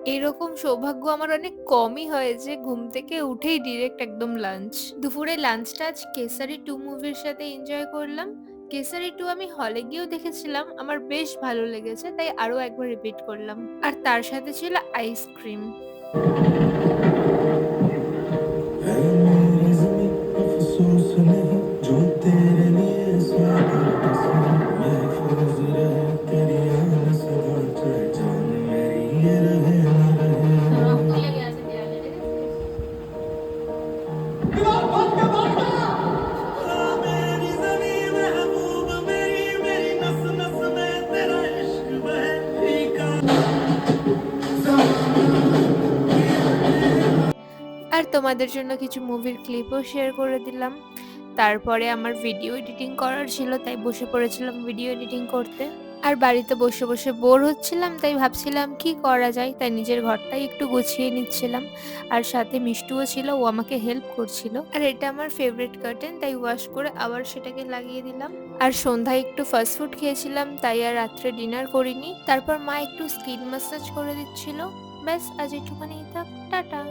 এরকম সৌভাগ্য আমার অনেক কমই হয় যে ঘুম থেকে উঠেই ডিরেক্ট একদম লাঞ্চ। দুপুরে লাঞ্চটা আজ 'কেসারি 2' মুভির সাথে এনজয় করলাম। 'কেসারি 2' আমি হলে গিয়েও দেখেছিলাম। আমার বেশ ভালো লেগেছে। তাই আরো একবার রিপিট করলাম। আর তার সাথে ছিল আইসক্রিম। है मेरी ज़मीं अफ़सोस नहीं जो तेरे लिए सागर बसे महफूज रहे तेरी याद सदा चाहे जान मेरी ये रहे ना रहे मेरी ज़मीं महबूब मेरी मेरी नस नस में तेरा इश्क बहे फीका আর তোমাদের জন্য কিছু মুভির ক্লিপও শেয়ার করে দিলাম। তারপরে আমার ভিডিও এডিটিং করার ছিল, তাই বসে পড়েছিলাম ভিডিও এডিটিং করতে। আর বাড়িতে বসে, বসে বোর হচ্ছিলাম, তাই ভাবছিলাম কি করা যায়? তাই নিজের ঘরটাই একটু গুছিয়ে নিচ্ছিলাম। আর সাথে মিষ্টুও ছিল, ও আমাকে হেল্প করছিল। আর এটা আমার ফেভারিট কার্টেন, তাই ওয়াশ করে আবার সেটাকে লাগিয়ে দিলাম। আর সন্ধ্যায় একটু ফাস্ট ফুড খেয়েছিলাম, তাই আর রাত্রে ডিনার করিনি। তারপর মা একটু স্কিন ম্যাসাজ করে দিচ্ছিল। ব্যাস আজ এটুকুনিই থাক। টাটা।